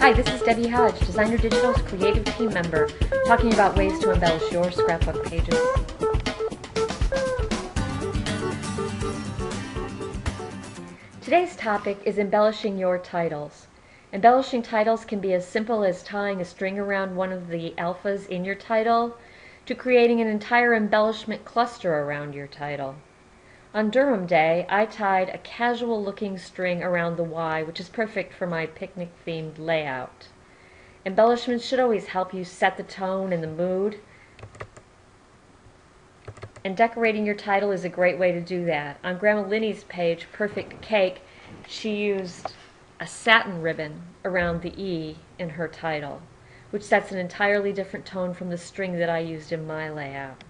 Hi, this is Debbie Hodge, Designer Digital's creative team member, talking about ways to embellish your scrapbook pages. Today's topic is embellishing your titles. Embellishing titles can be as simple as tying a string around one of the alphas in your title to creating an entire embellishment cluster around your title. On Durham Day, I tied a casual-looking string around the Y, which is perfect for my picnic-themed layout. Embellishments should always help you set the tone and the mood, and decorating your title is a great way to do that. On Grandma Linny's page, Perfect Cake, she used a satin ribbon around the E in her title, which sets an entirely different tone from the string that I used in my layout.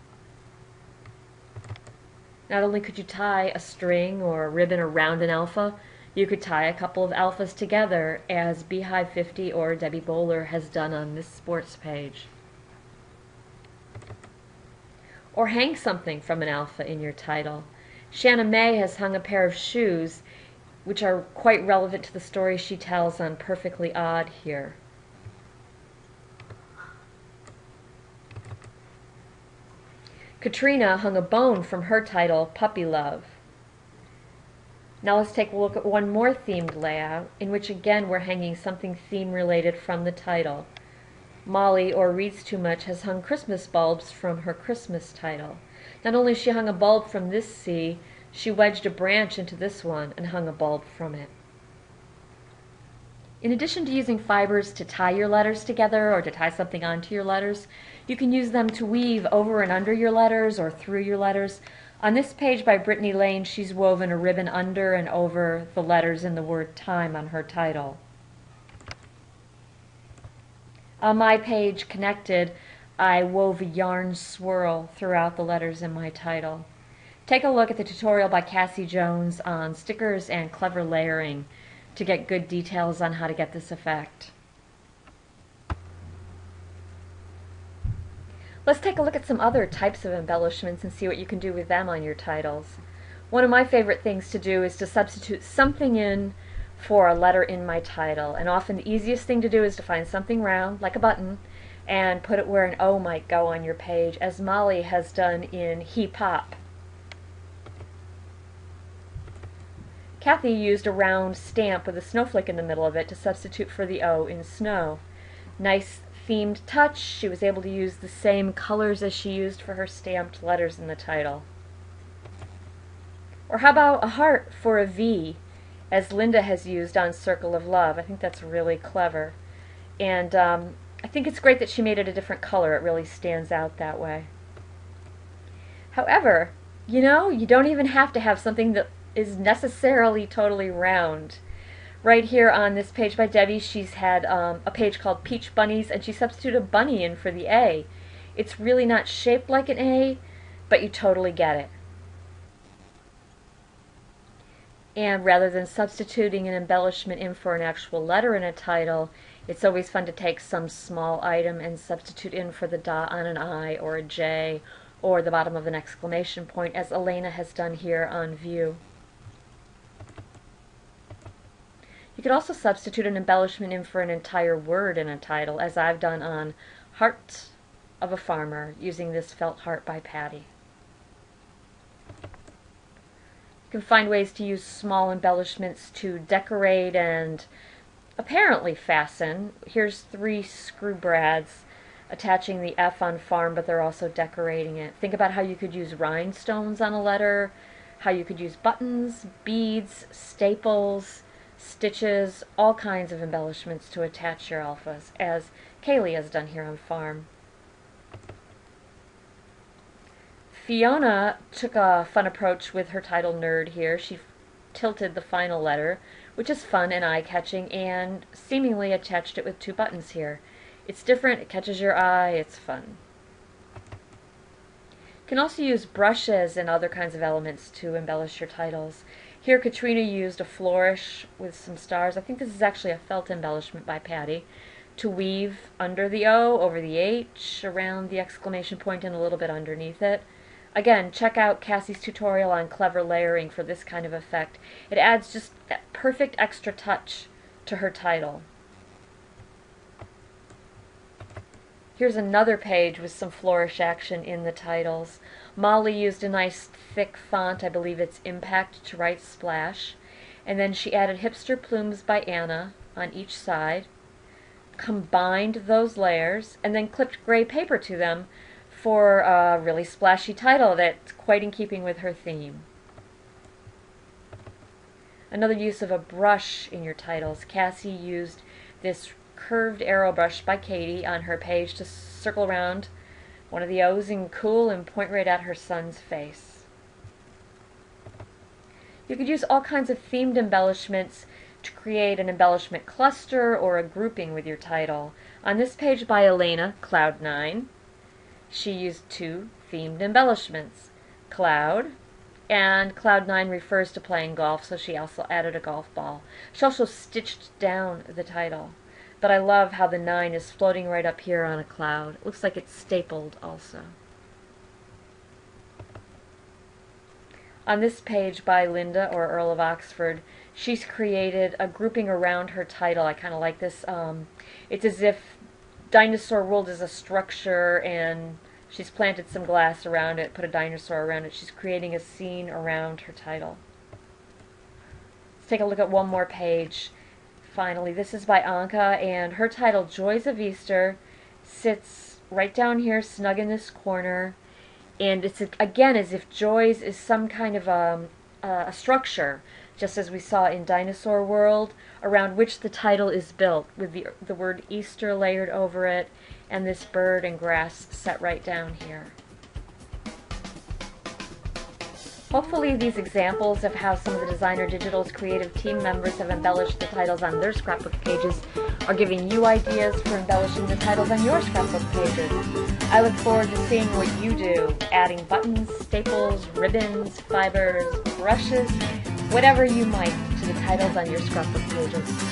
Not only could you tie a string or a ribbon around an alpha, you could tie a couple of alphas together, as Beehive 50 or Debbie Bowler has done on this sports page. Or hang something from an alpha in your title. Shanna May has hung a pair of shoes, which are quite relevant to the story she tells on Perfectly Odd here. Katrina hung a bone from her title, Puppy Love. Now let's take a look at one more themed layout, in which again we're hanging something theme related from the title. Molly, or Reads Too Much, has hung Christmas bulbs from her Christmas title. Not only has she hung a bulb from this C, she wedged a branch into this one and hung a bulb from it. In addition to using fibers to tie your letters together or to tie something onto your letters, you can use them to weave over and under your letters or through your letters. On this page by Brittany Lane, she's woven a ribbon under and over the letters in the word time on her title. On my page, Connected, I wove a yarn swirl throughout the letters in my title. Take a look at the tutorial by Cassie Jones on stickers and clever layering to get good details on how to get this effect. Let's take a look at some other types of embellishments and see what you can do with them on your titles. One of my favorite things to do is to substitute something in for a letter in my title, and often the easiest thing to do is to find something round, like a button, and put it where an O might go on your page, as Molly has done in Heap Hop. Kathy used a round stamp with a snowflake in the middle of it to substitute for the O in snow. Nice themed touch. She was able to use the same colors as she used for her stamped letters in the title. Or how about a heart for a V, as Linda has used on Circle of Love. I think that's really clever. And I think it's great that she made it a different color. It really stands out that way. However, you know, you don't even have to have something that is necessarily totally round. Right here on this page by Debbie, she's had a page called Peach Bunnies, and she substituted a bunny in for the A. It's really not shaped like an A, but you totally get it. And rather than substituting an embellishment in for an actual letter in a title, it's always fun to take some small item and substitute in for the dot on an I or a J or the bottom of an exclamation point, as Elena has done here on View. You could also substitute an embellishment in for an entire word in a title, as I've done on Heart of a Farmer, using this felt heart by Patty. You can find ways to use small embellishments to decorate and apparently fasten. Here's 3 screw brads attaching the F on farm, but they're also decorating it. Think about how you could use rhinestones on a letter, how you could use buttons, beads, staples, stitches, all kinds of embellishments to attach your alphas, as Kaylee has done here on farm. Fiona took a fun approach with her title Nerd here. She tilted the final letter, which is fun and eye-catching, and seemingly attached it with 2 buttons here. It's different, it catches your eye, it's fun. You can also use brushes and other kinds of elements to embellish your titles. Here Katrina used a flourish with some stars. I think this is actually a felt embellishment by Patty, to weave under the O, over the H, around the exclamation point, and a little bit underneath it. Again, check out Cassie's tutorial on clever layering for this kind of effect. It adds just that perfect extra touch to her title. Here's another page with some flourish action in the titles. Molly used a nice thick font, I believe it's Impact, to write splash. And then she added Hipster Plumes by Anna on each side, combined those layers, and then clipped gray paper to them for a really splashy title that's quite in keeping with her theme. Another use of a brush in your titles. Cassie used this curved arrow brush by Katie on her page to circle around one of the O's in cool and point right at her son's face. You could use all kinds of themed embellishments to create an embellishment cluster or a grouping with your title. On this page by Elena, Cloud9, she used two themed embellishments, Cloud, and Cloud9 refers to playing golf, so she also added a golf ball. She also stitched down the title, but I love how the 9 is floating right up here on a cloud. It looks like it's stapled also. On this page by Linda, or Earl of Oxford, she's created a grouping around her title. I kind of like this. It's as if Dinosaur World is a structure and she's planted some glass around it, put a dinosaur around it. She's creating a scene around her title. Let's take a look at one more page. Finally, this is by Anka, and her title, Joys of Easter, sits right down here, snug in this corner. And it's, again, as if Joys is some kind of a structure, just as we saw in Dinosaur World, around which the title is built, with the word Easter layered over it, and this bird and grass set right down here. Hopefully these examples of how some of the Designer Digital's creative team members have embellished the titles on their scrapbook pages are giving you ideas for embellishing the titles on your scrapbook pages. I look forward to seeing what you do, adding buttons, staples, ribbons, fibers, brushes, whatever you might to the titles on your scrapbook pages.